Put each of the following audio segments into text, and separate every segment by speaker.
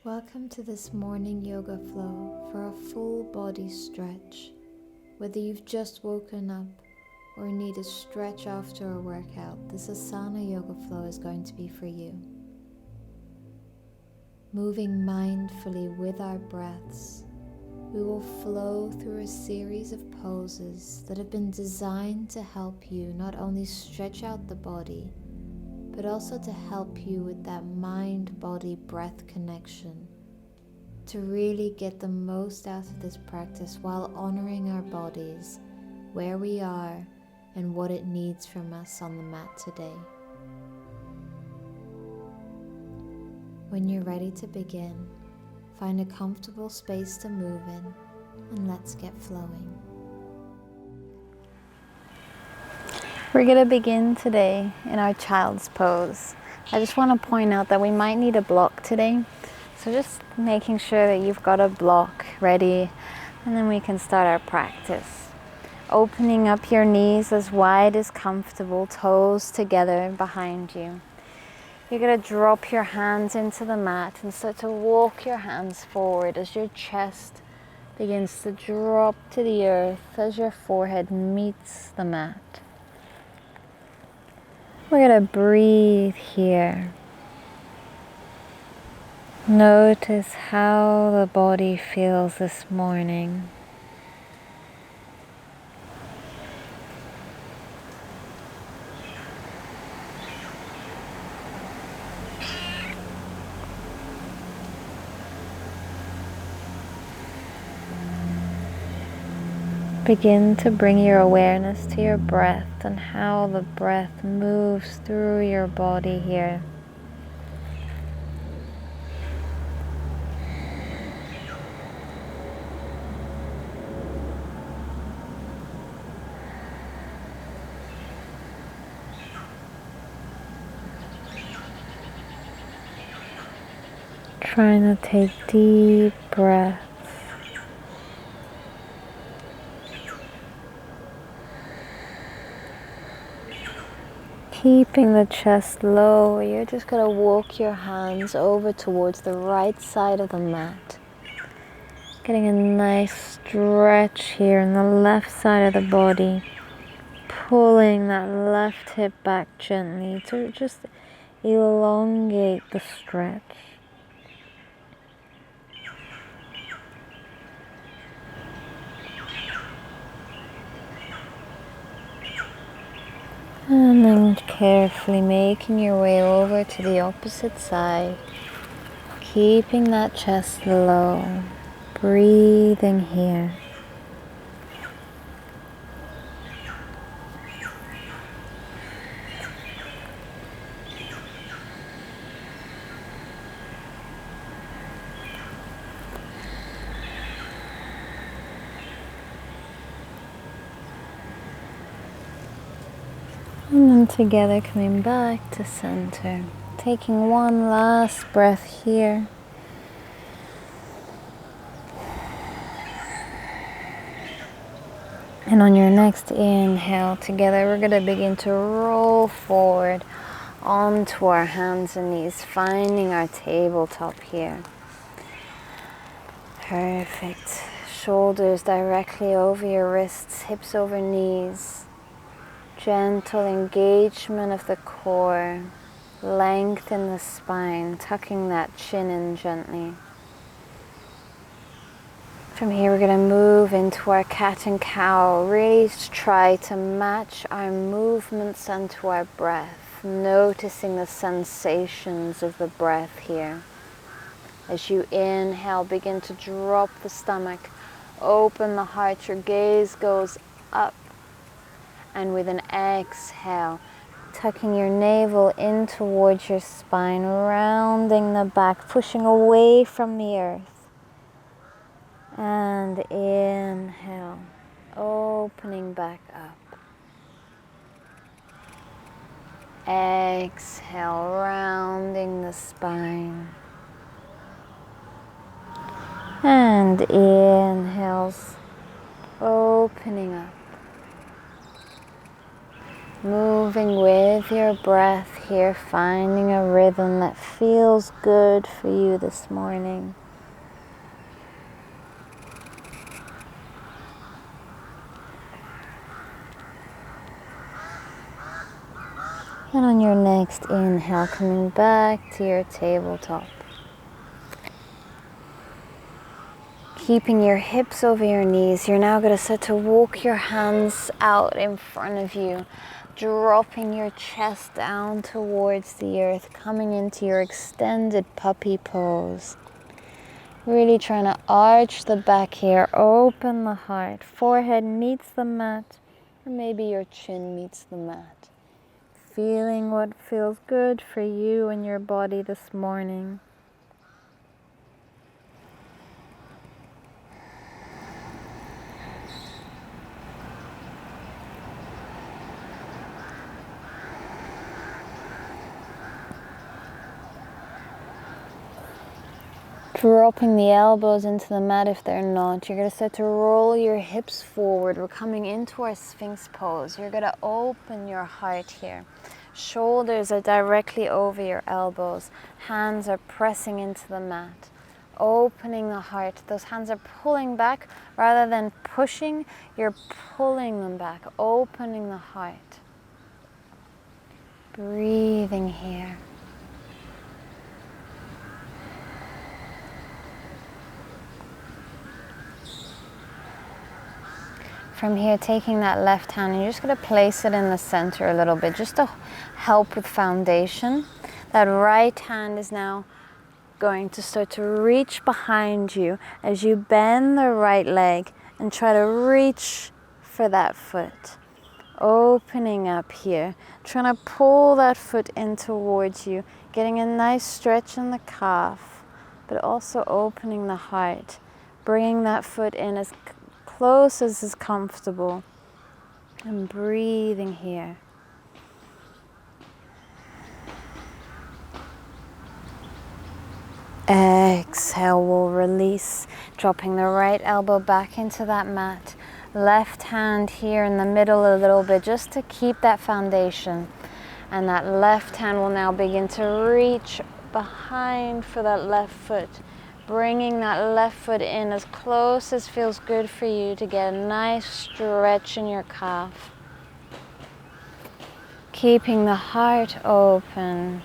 Speaker 1: Welcome to this morning yoga flow for a full body stretch. Whether you've just woken up or need a stretch after a workout, this Asana yoga flow is going to be for you. Moving mindfully with our breaths, we will flow through a series of poses that have been designed to help you not only stretch out the body, but also to help you with that mind-body-breath connection, to really get the most out of this practice while honoring our bodies, where we are, and what it needs from us on the mat today. When you're ready to begin, find a comfortable space to move in, and let's get flowing.
Speaker 2: We're going to begin today in our child's pose. I just want to point out that we might need a block today. So just making sure that you've got a block ready, and then we can start our practice. Opening up your knees as wide as comfortable, toes together behind you. You're going to drop your hands into the mat and start to walk your hands forward as your chest begins to drop to the earth as your forehead meets the mat. We're going to breathe here. Notice how the body feels this morning. Begin to bring your awareness to your breath and how the breath moves through your body here. Trying to take deep breaths. Keeping the chest low, you're just going to walk your hands over towards the right side of the mat. Getting a nice stretch here in the left side of the body. Pulling that left hip back gently to just elongate the stretch. And then carefully making your way over to the opposite side, keeping that chest low, breathing here. And then together coming back to center. Taking one last breath here. And on your next inhale together, we're going to begin to roll forward onto our hands and knees, finding our tabletop here. Perfect. Shoulders directly over your wrists, hips over knees. Gentle engagement of the core, lengthen the spine, tucking that chin in gently. From here we're going to move into our cat and cow. Really try to match our movements onto our breath, noticing the sensations of the breath here. As you inhale, begin to drop the stomach, open the heart, your gaze goes up. And with an exhale, tucking your navel in towards your spine, rounding the back, pushing away from the earth. And inhale, opening back up. Exhale, rounding the spine. And inhales, opening up. Moving with your breath here, finding a rhythm that feels good for you this morning. And on your next inhale, coming back to your tabletop. Keeping your hips over your knees, you're now going to start to walk your hands out in front of you, dropping your chest down towards the earth, coming into your extended puppy pose. Really trying to arch the back here, open the heart, forehead meets the mat, or maybe your chin meets the mat. Feeling what feels good for you and your body this morning. Dropping the elbows into the mat if they're not. You're going to start to roll your hips forward. We're coming into our Sphinx Pose. You're going to open your heart here. Shoulders are directly over your elbows. Hands are pressing into the mat. Opening the heart. Those hands are pulling back rather than pushing. You're pulling them back. Opening the heart. Breathing here. From here, taking that left hand, and you're just going to place it in the center a little bit, just to help with foundation. That right hand is now going to start to reach behind you as you bend the right leg and try to reach for that foot. Opening up here, trying to pull that foot in towards you, getting a nice stretch in the calf, but also opening the heart, bringing that foot in as close as is comfortable, and breathing here. Exhale, we'll release, dropping the right elbow back into that mat. Left hand here in the middle a little bit, just to keep that foundation. And that left hand will now begin to reach behind for that left foot. Bringing that left foot in as close as feels good for you to get a nice stretch in your calf. Keeping the heart open,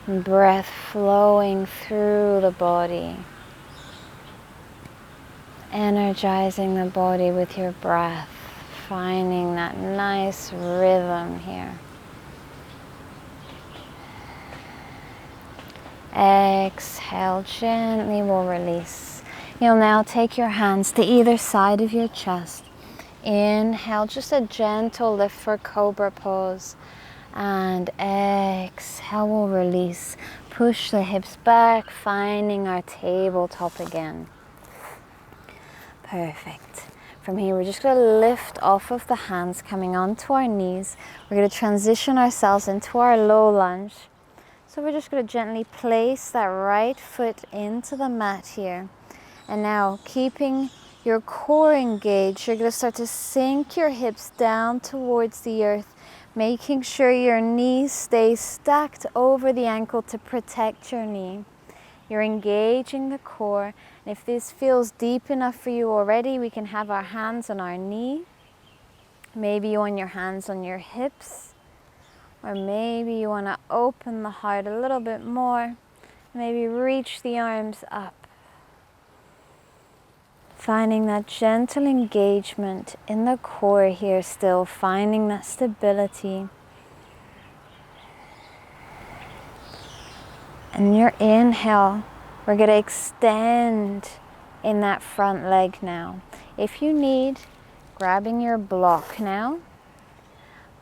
Speaker 2: and breath flowing through the body. Energizing the body with your breath, finding that nice rhythm here. Exhale, gently we'll release. You'll now take your hands to either side of your chest. Inhale, just a gentle lift for Cobra Pose. And exhale, we'll release. Push the hips back, finding our tabletop again. Perfect. From here, we're just going to lift off of the hands, coming onto our knees. We're going to transition ourselves into our low lunge. So we're just going to gently place that right foot into the mat here. And now, keeping your core engaged, you're going to start to sink your hips down towards the earth, making sure your knees stay stacked over the ankle to protect your knee. You're engaging the core. And if this feels deep enough for you already, we can have our hands on our knee. Maybe you want your hands on your hips. Or maybe you want to open the heart a little bit more. Maybe reach the arms up. Finding that gentle engagement in the core here still, finding that stability. And your inhale, we're going to extend in that front leg now. If you need, grabbing your block now.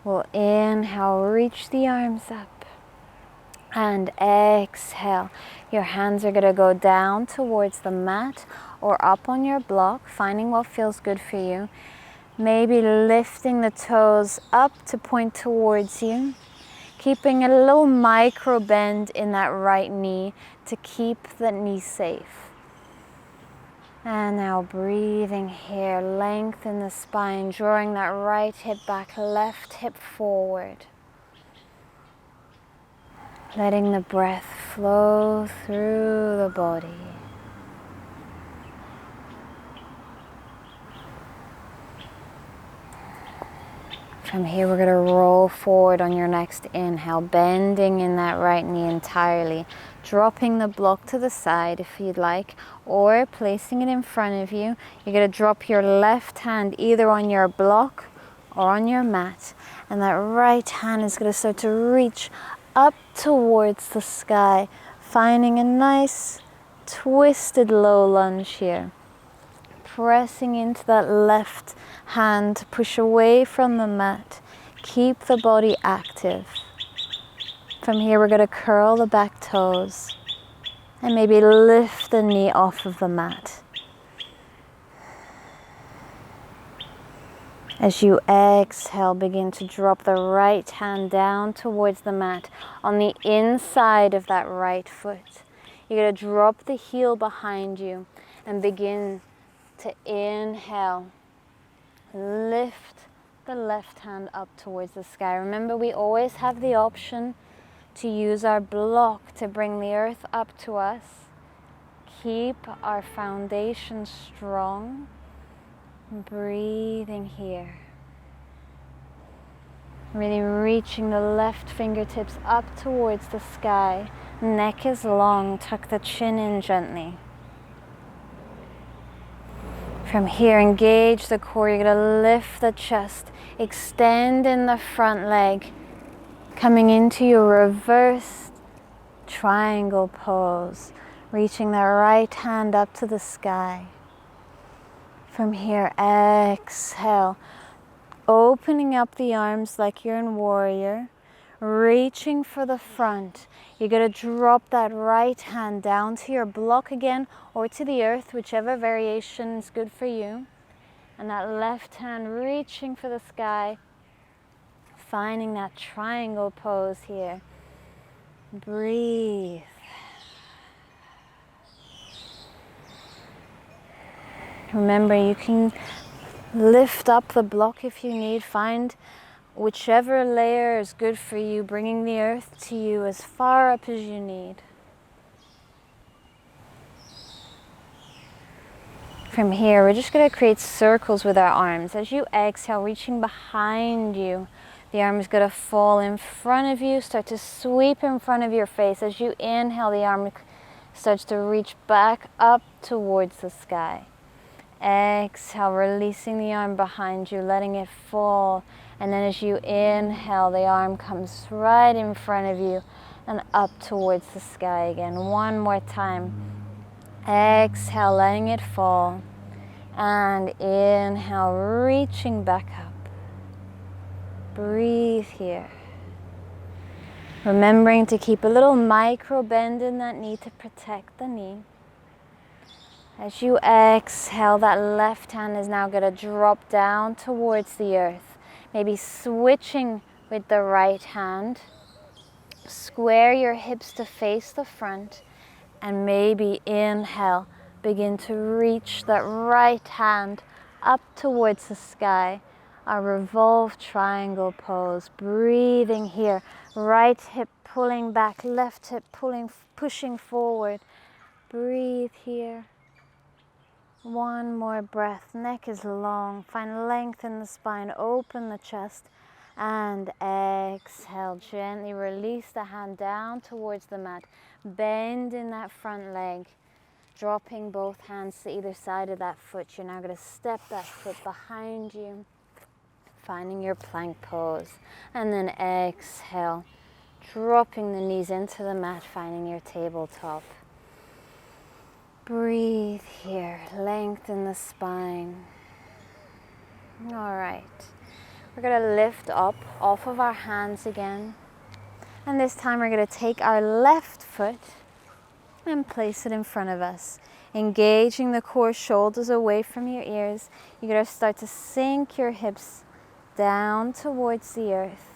Speaker 2: We'll inhale, reach the arms up. And exhale. Your hands are going to go down towards the mat or up on your block, finding what feels good for you. Maybe lifting the toes up to point towards you. Keeping a little micro bend in that right knee to keep the knee safe. And now breathing here, lengthen the spine, drawing that right hip back, left hip forward. Letting the breath flow through the body. From here we're going to roll forward on your next inhale, bending in that right knee entirely, dropping the block to the side if you'd like, or placing it in front of you. You're going to drop your left hand either on your block or on your mat, and that right hand is going to start to reach up towards the sky, finding a nice twisted low lunge here. Pressing into that left hand to push away from the mat. Keep the body active. From here we're going to curl the back toes and maybe lift the knee off of the mat. As you exhale, begin to drop the right hand down towards the mat on the inside of that right foot. You're going to drop the heel behind you and begin to inhale. Lift the left hand up towards the sky. Remember, we always have the option to use our block to bring the earth up to us. Keep our foundation strong. Breathing here. Really reaching the left fingertips up towards the sky. Neck is long, tuck the chin in gently. From here, engage the core. You're going to lift the chest, extend in the front leg, coming into your reversed triangle pose, reaching the right hand up to the sky. From here, exhale, opening up the arms like you're in warrior, reaching for the front. You're going to drop that right hand down to your block again or to the earth, whichever variation is good for you. And that left hand reaching for the sky, finding that triangle pose here. Breathe. Remember, you can lift up the block if you need. Find whichever layer is good for you, bringing the earth to you as far up as you need. From here, we're just going to create circles with our arms. As you exhale, reaching behind you, the arm is going to fall in front of you, start to sweep in front of your face. As you inhale, the arm starts to reach back up towards the sky. Exhale, releasing the arm behind you, letting it fall. And then as you inhale, the arm comes right in front of you and up towards the sky again. One more time. Exhale, letting it fall. And inhale, reaching back up. Breathe here. Remembering to keep a little micro bend in that knee to protect the knee. As you exhale, that left hand is now going to drop down towards the earth. Maybe switching with the right hand. Square your hips to face the front. And maybe inhale, begin to reach that right hand up towards the sky. A revolved triangle pose. Breathing here. Right hip pulling back, left hip pushing forward. Breathe here. One more breath. Neck is long. Find length in the spine. Open the chest. And exhale. Gently release the hand down towards the mat. Bend in that front leg. Dropping both hands to either side of that foot. You're now going to step that foot behind you. Finding your plank pose. And then exhale. Dropping the knees into the mat. Finding your tabletop. Breathe here, lengthen the spine. All right, we're going to lift up off of our hands again. And this time we're going to take our left foot and place it in front of us. Engaging the core, shoulders away from your ears. You're going to start to sink your hips down towards the earth.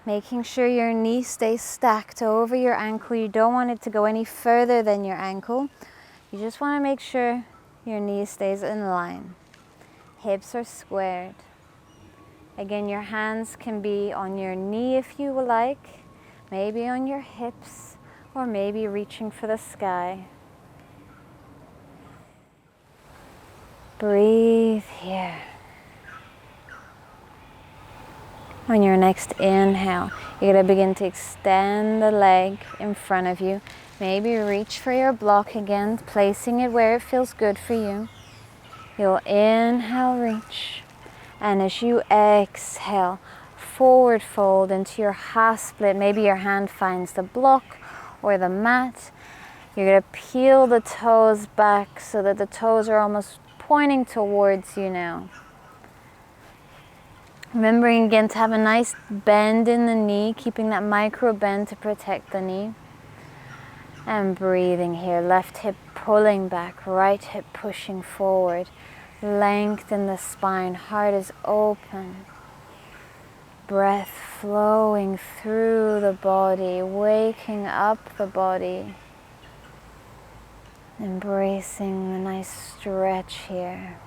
Speaker 2: Making sure your knee stays stacked over your ankle. You don't want it to go any further than your ankle. You just want to make sure Your knee stays in line. Hips are squared. Again, your hands can be on your knee if you like, maybe on your hips, or maybe reaching for the sky. Breathe here. On your next inhale, you're going to begin to extend the leg in front of you. Maybe reach for your block again, placing it where it feels good for you. You'll inhale, reach. And as you exhale, forward fold into your half split. Maybe your hand finds the block or the mat. You're going to peel the toes back so that the toes are almost pointing towards you now. Remembering again to have a nice bend in the knee, keeping that micro bend to protect the knee. And breathing here, left hip pulling back, right hip pushing forward. Lengthen the spine, heart is open. Breath flowing through the body, waking up the body. Embracing the nice stretch here.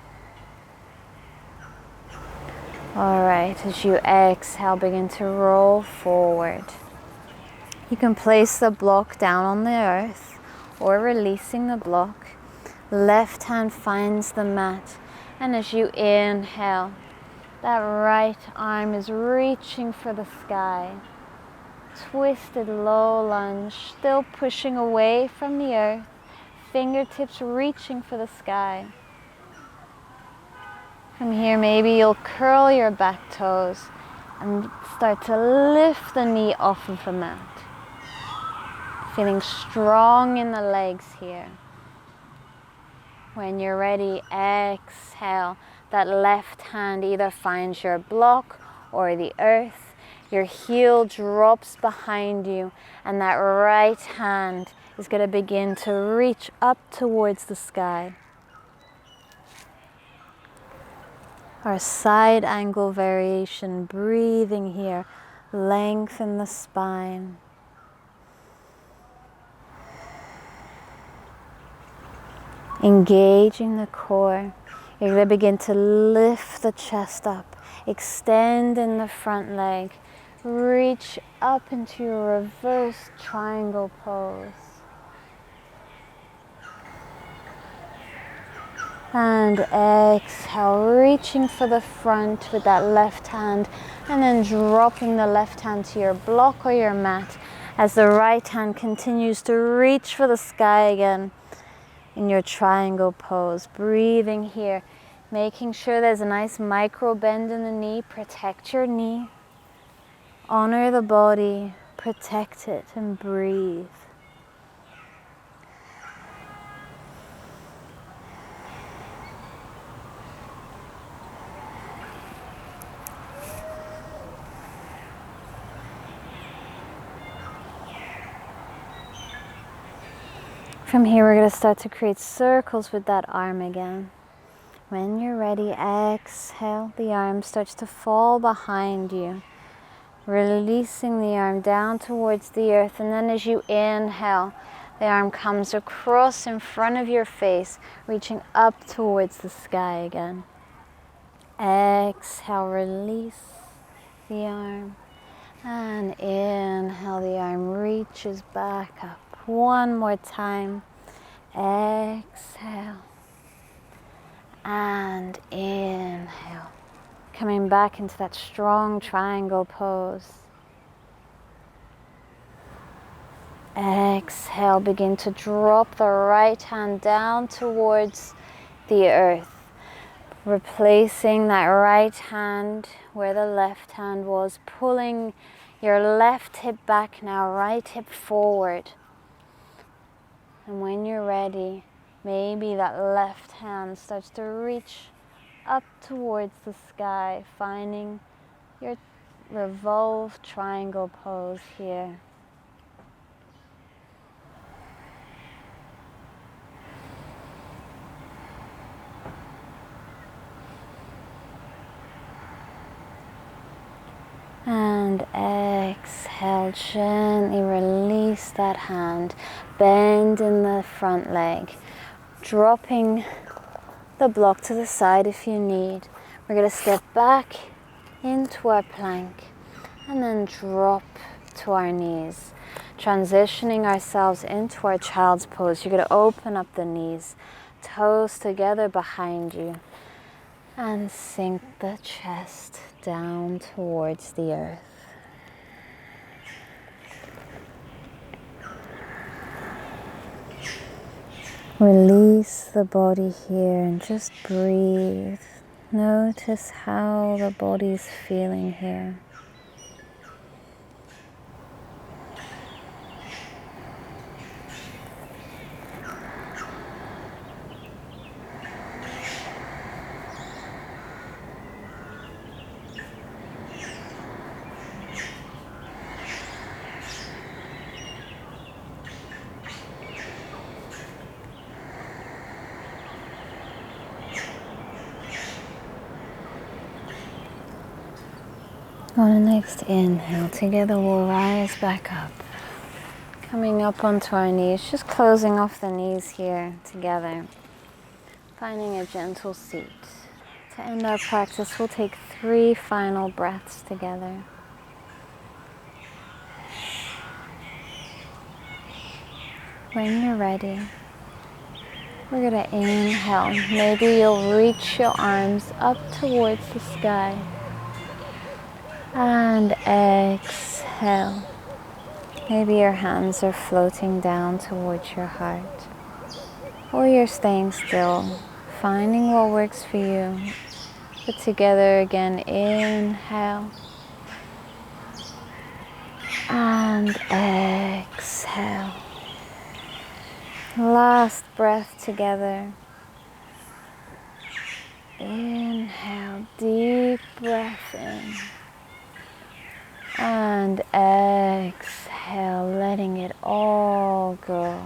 Speaker 2: All right, as you exhale, begin to roll forward. You can place the block down on the earth or releasing the block. Left hand finds the mat. And as you inhale, that right arm is reaching for the sky. Twisted low lunge, still pushing away from the earth. Fingertips reaching for the sky. From here, maybe you'll curl your back toes and start to lift the knee off of the mat. Feeling strong in the legs here. When you're ready, exhale. That left hand either finds your block or the earth. Your heel drops behind you, and that right hand is going to begin to reach up towards the sky. Our side angle variation, breathing here, lengthen the spine. Engaging the core. You're going to begin to lift the chest up, extend in the front leg, reach up into your reverse triangle pose. And exhale, reaching for the front with that left hand, and then dropping the left hand to your block or your mat as the right hand continues to reach for the sky again in your triangle pose. Breathing here, making sure there's a nice micro bend in the knee. Protect your knee, honor the body, protect it, and breathe. From here, we're going to start to create circles with that arm again. When you're ready, exhale. The arm starts to fall behind you, releasing the arm down towards the earth. And then as you inhale, the arm comes across in front of your face, reaching up towards the sky again. Exhale, release the arm. And inhale, the arm reaches back up. One more time. Exhale. And inhale. Coming back into that strong triangle pose. Exhale, begin to drop the right hand down towards the earth. Replacing that right hand where the left hand was. Pulling your left hip back now, right hip forward. And when you're ready, maybe that left hand starts to reach up towards the sky, finding your revolved triangle pose here. And exhale, gently release that hand. Bend in the front leg, dropping the block to the side if you need. We're going to step back into our plank and then drop to our knees, transitioning ourselves into our child's pose. You're going to open up the knees, toes together behind you, and sink the chest down towards the earth. Release the body here and just breathe. Notice how the body's feeling here. On the next inhale, together we'll rise back up. Coming up onto our knees, just closing off the knees here together. Finding a gentle seat. To end our practice, we'll take 3 final breaths together. When you're ready, we're going to inhale. Maybe you'll reach your arms up towards the sky. And exhale. Maybe your hands are floating down towards your heart. Or you're staying still, finding what works for you. But together again, inhale. And exhale. Last breath together. Inhale, deep breath in. And exhale, letting it all go.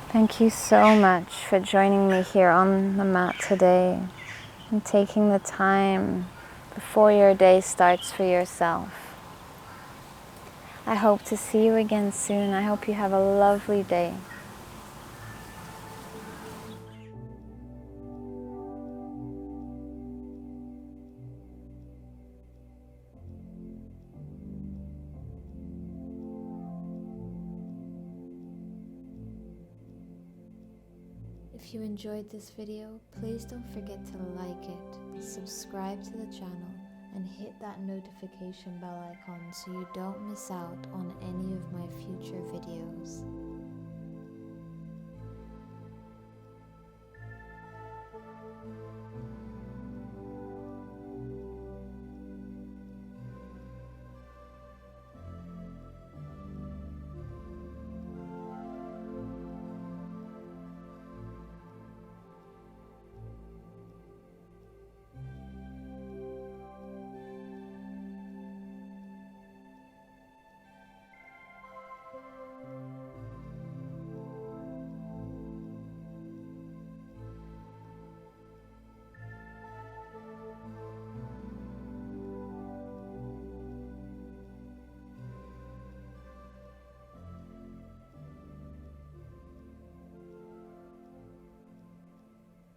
Speaker 2: Thank you so much for joining me here on the mat today and taking the time before your day starts for yourself. I hope to see you again soon. I hope you have a lovely day.
Speaker 1: If you enjoyed this video, please don't forget to like it, subscribe to the channel, and hit that notification bell icon so you don't miss out on any of my future videos.